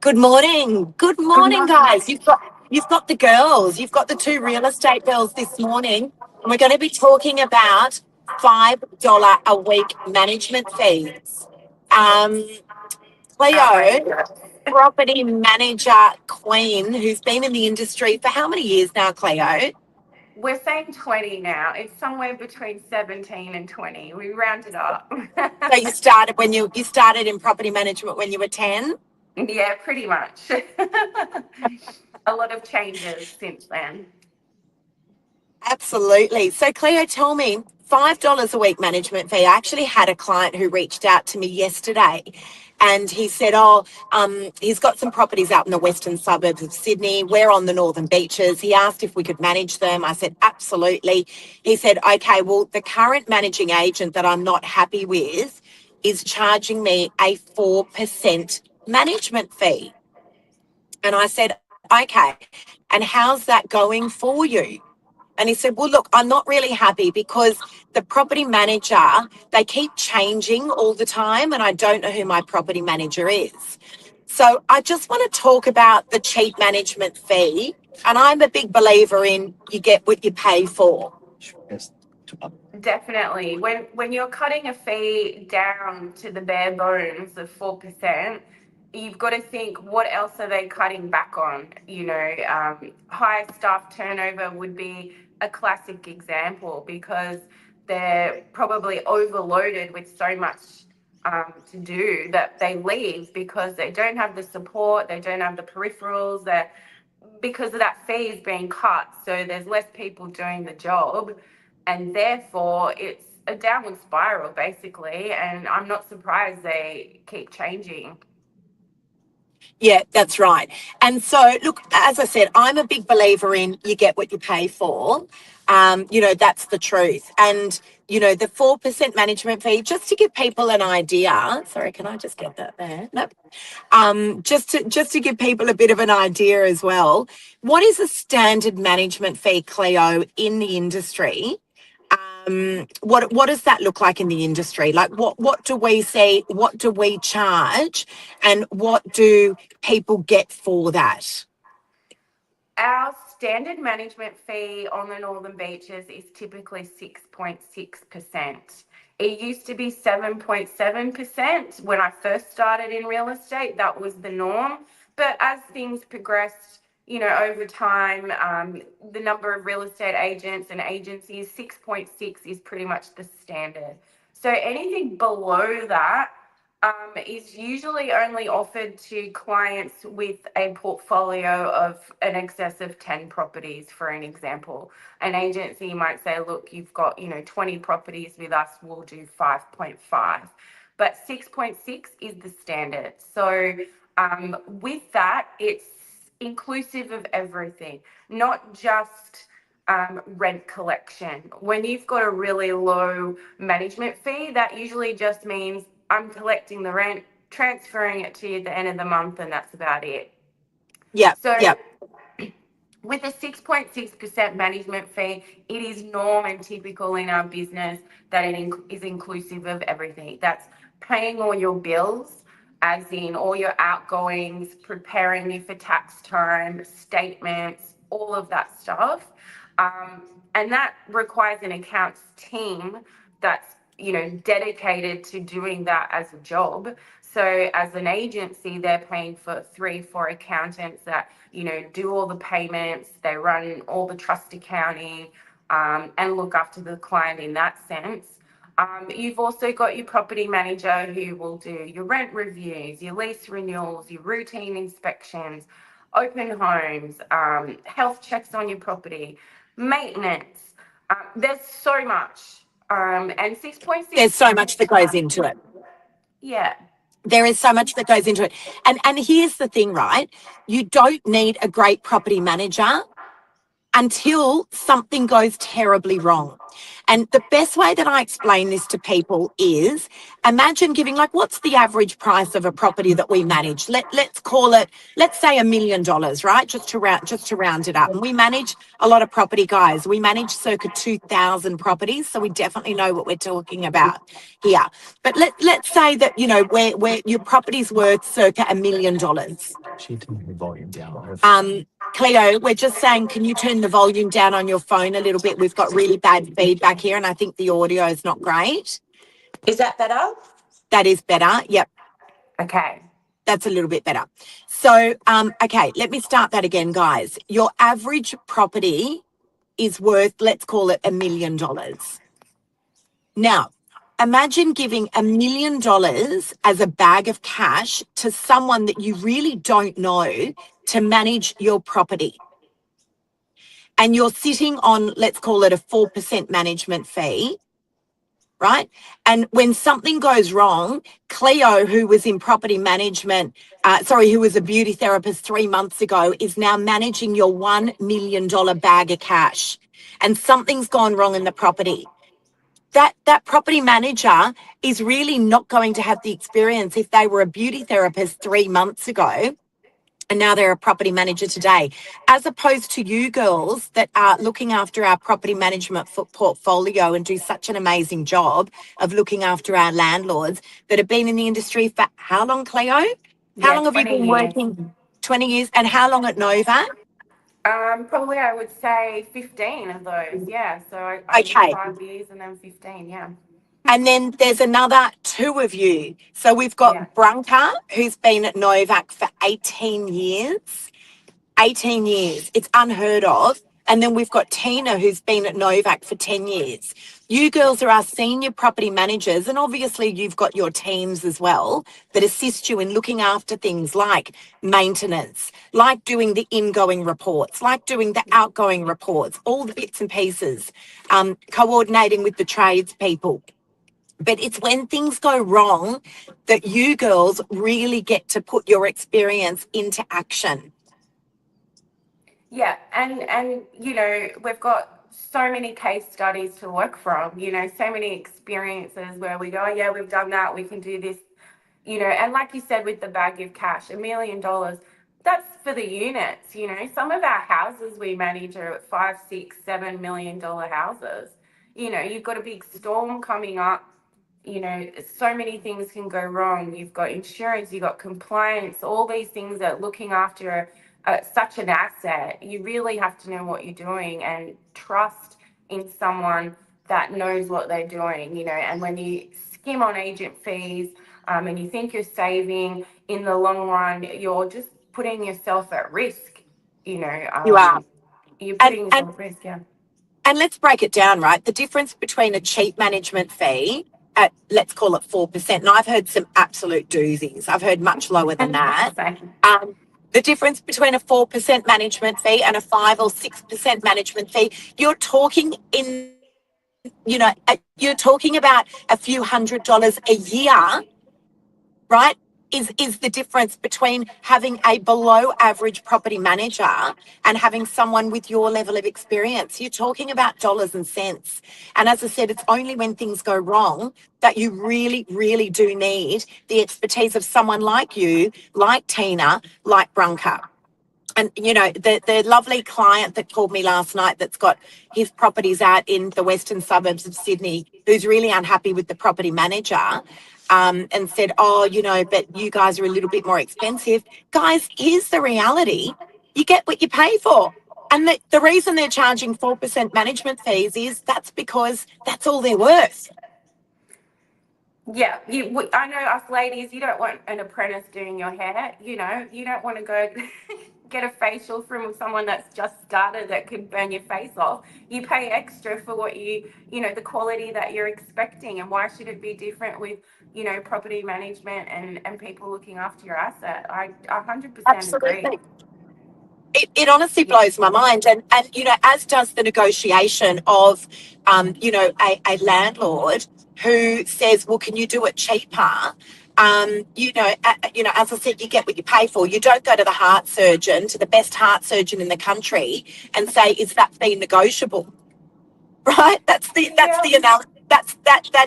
Good morning. Good Good morning, morning. guys. You've got the girls. You've got the two real estate girls this morning. And we're going to be talking about $5 a week management fees. Um, Cleo, Outrageous. property manager queen, who's been in the industry for how many years now, Cleo? We're saying 20 now. It's somewhere between 17 and 20. We rounded up. So you started when you started in property management when you were 10? Yeah, pretty much. A lot of changes since then. Absolutely. So, Cleo, tell me, $5 a week management fee. I actually had a client who reached out to me yesterday and he said, he's got some properties out in the western suburbs of Sydney. We're on the northern beaches. He asked if we could manage them. I said, absolutely. He said, okay, well, the current managing agent that I'm not happy with is charging me a 4% management fee. And I said, okay, and how's that going for you? And he said, well, look, I'm not really happy because the property manager, they keep changing all the time and I don't know who my property manager is. So I just want to talk about the cheap management fee. And I'm a big believer in you get what you pay for. Definitely. When you're cutting a fee down to the bare bones of 4%, you've got to think, what else are they cutting back on? High staff turnover would be a classic example because they're probably overloaded with so much to do that they leave because they don't have the support, they don't have the peripherals, that because of that fee is being cut, so there's less people doing the job, and therefore it's a downward spiral basically, and I'm not surprised they keep changing. Yeah, that's right. And so, look, as I said, I'm a big believer in you get what you pay for. That's the truth. And, the 4% management fee, just to give people an idea. Sorry, can I just get that there? Nope. Just to give people a bit of an idea as well. What is a standard management fee, Cleo, in the industry? What does that look like in the industry? Like what do we see? What do we charge? And what do people get for that? Our standard management fee on the northern beaches is typically 6.6%. It used to be 7.7% when I first started in real estate. That was the norm. But as things progressed, over time, the number of real estate agents and agencies, 6.6 is pretty much the standard. So anything below that is usually only offered to clients with a portfolio of an excess of 10 properties, for an example. An agency might say, look, you've got, 20 properties with us, we'll do 5.5. But 6.6 is the standard. So with that, it's inclusive of everything, not just rent collection. When you've got a really low management fee, that usually just means I'm collecting the rent, transferring it to you at the end of the month, and that's about it. Yeah, So yeah. with a 6.6% management fee, it is norm and typical in our business that it is inclusive of everything. That's paying all your bills, as in all your outgoings, preparing you for tax time, statements, all of that stuff. And that requires an accounts team that's dedicated to doing that as a job. So as an agency, they're paying for 3-4 accountants that do all the payments, they run all the trust accounting, and look after the client in that sense. You've also got your property manager who will do your rent reviews, your lease renewals, your routine inspections, open homes, health checks on your property, maintenance. There's so much. And 6.6. There's so much that goes into it. Yeah. There is so much that goes into it. And here's the thing, right? You don't need a great property manager until something goes terribly wrong. And the best way that I explain this to people is imagine giving, like, what's the average price of a property that we manage? Let's call it, let's say $1 million, right? Just to round it up. And we manage a lot of property, guys. We manage circa 2,000 properties, so we definitely know what we're talking about here. But let's say that, you know, where your property's worth circa $1 million. She turned the volume down. Cleo, we're just saying, can you turn the volume down on your phone a little bit? We've got really bad feedback here, and I think the audio is not great. Is that better? That is better. Yep. Okay. That's a little bit better. So, okay, let me start that again, guys. Your average property is worth, let's call it $1 million. Now, imagine giving $1 million as a bag of cash to someone that you really don't know to manage your property. And you're sitting on, let's call it a 4% management fee, right? And when something goes wrong, Cleo, who was in property management, who was a beauty therapist 3 months ago, is now managing your $1 million bag of cash. And something's gone wrong in the property. That property manager is really not going to have the experience if they were a beauty therapist 3 months ago and now they're a property manager today, as opposed to you girls that are looking after our property management portfolio and do such an amazing job of looking after our landlords that have been in the industry for how long, Cleo? How long have you been working? 20 years. And how long at Nova? Probably I would say 15 of those. Yeah. So I did 5 years and then 15. Yeah. And then there's another 2 of you. So we've got Branka, who's been at Novak for 18 years. 18 years. It's unheard of. And then we've got Tina, who's been at Novak for 10 years. You girls are our senior property managers, and obviously you've got your teams as well that assist you in looking after things like maintenance, like doing the ingoing reports, like doing the outgoing reports, all the bits and pieces, coordinating with the tradespeople. But it's when things go wrong that you girls really get to put your experience into action. Yeah, and you know, we've got so many case studies to work from, you know, so many experiences where we go, oh, yeah, we've done that, we can do this, you know, and like you said with the bag of cash, $1 million, that's for the units, you know. Some of our houses we manage are at $5, $6, $7 million houses. You know, you've got a big storm coming up. You know, so many things can go wrong. You've got insurance, you've got compliance, all these things that looking after such an asset. You really have to know what you're doing and trust in someone that knows what they're doing, you know. And when you skim on agent fees and you think you're saving, in the long run, you're just putting yourself at risk, you know. You are. You're putting yourself at risk, yeah. And let's break it down, right? The difference between a cheap management fee at, let's call it 4%, and I've heard some absolute doozies. I've heard much lower than that. The difference between a 4% management fee and a 5 or 6% management fee, you're talking you're talking about a few $100s a year, right? Is the difference between having a below average property manager and having someone with your level of experience. You're talking about dollars and cents. And as I said, it's only when things go wrong that you really, really do need the expertise of someone like you, like Tina, like Branka. And, you know, the lovely client that called me last night that's got his properties out in the western suburbs of Sydney, who's really unhappy with the property manager, and said, oh, you know, but you guys are a little bit more expensive. Guys, here's the reality. You get what you pay for. And the reason they're charging 4% management fees is that's because that's all they're worth. Yeah, I know us ladies, you don't want an apprentice doing your hair, you know, you don't want to go get a facial from someone that's just started that could burn your face off. You pay extra for what you know, the quality that you're expecting. And why should it be different with, you know, property management and people looking after your asset? I 100% agree. It honestly blows my mind. And, you know, as does the negotiation of, you know, a landlord who says, well, can you do it cheaper? As I said, you get what you pay for. You don't go to the heart surgeon, to the best heart surgeon in the country, and say, "Is that fee negotiable?" Right? That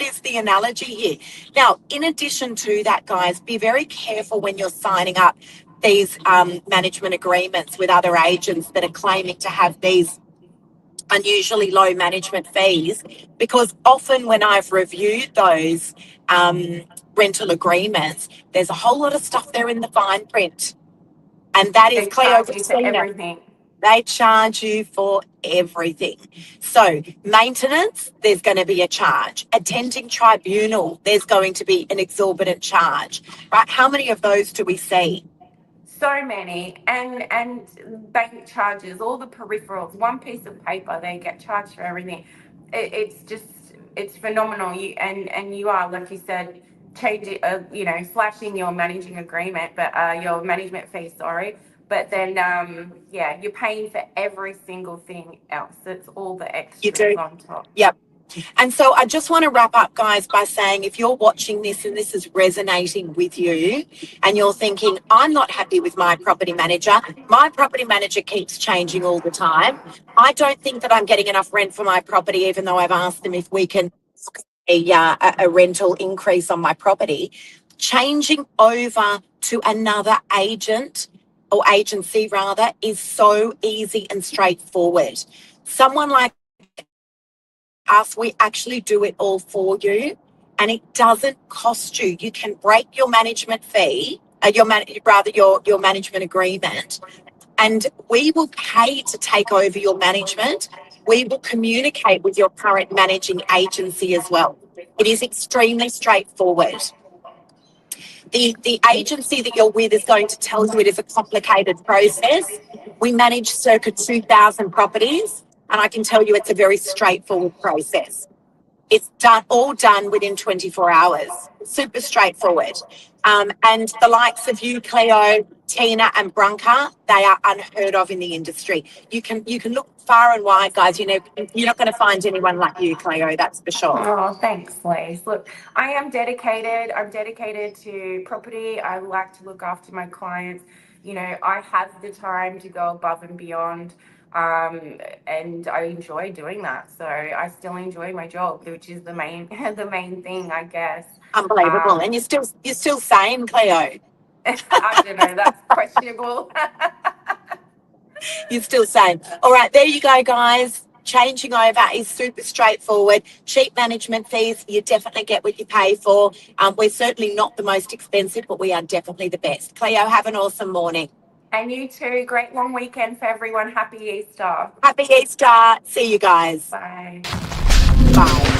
is the analogy here. Now, in addition to that, guys, be very careful when you're signing up these management agreements with other agents that are claiming to have these unusually low management fees, because often when I've reviewed those rental agreements, there's a whole lot of stuff there in the fine print. And that is They Cleo. charge you for everything. They charge you for everything. So maintenance, there's going to be a charge. Attending tribunal, there's going to be an exorbitant charge. Right? How many of those do we see? So many, and bank charges, all the peripherals, one piece of paper, they get charged for everything. It's phenomenal. You are, like you said, changing, slashing your managing agreement, but your management fee, sorry. But then, you're paying for every single thing else. It's all the extras on top. Yep. And so I just want to wrap up, guys, by saying if you're watching this and this is resonating with you and you're thinking, I'm not happy with my property manager keeps changing all the time. I don't think that I'm getting enough rent for my property, even though I've asked them if we can a rental increase on my property. Changing over to another agent or agency rather is so easy and straightforward. Someone like us, we actually do it all for you, and it doesn't cost you. You can break your management fee, your management agreement, and we will pay to take over your management. We will communicate with your current managing agency as well. It is extremely straightforward. The agency that you're with is going to tell you it is a complicated process. We manage circa 2,000 properties, and I can tell you it's a very straightforward process. It's all done within 24 hours. Super straightforward. And the likes of you, Cleo, Tina, and Brunka, they are unheard of in the industry. You can look far and wide, guys. You're not going to find anyone like you, Cleo. That's for sure. Oh, thanks, Liz. Look, I am dedicated. I'm dedicated to property. I like to look after my clients. I have the time to go above and beyond. And I enjoy doing that. So I still enjoy my job, which is the main thing, I guess. Unbelievable. And you're still sane, Cleo. I don't know, that's questionable. You're still sane. All right, there you go, guys. Changing over is super straightforward. Cheap management fees, you definitely get what you pay for. We're certainly not the most expensive, but we are definitely the best. Cleo, have an awesome morning. And you too. Great long weekend for everyone. Happy Easter. Happy Easter. See you guys. Bye. Bye.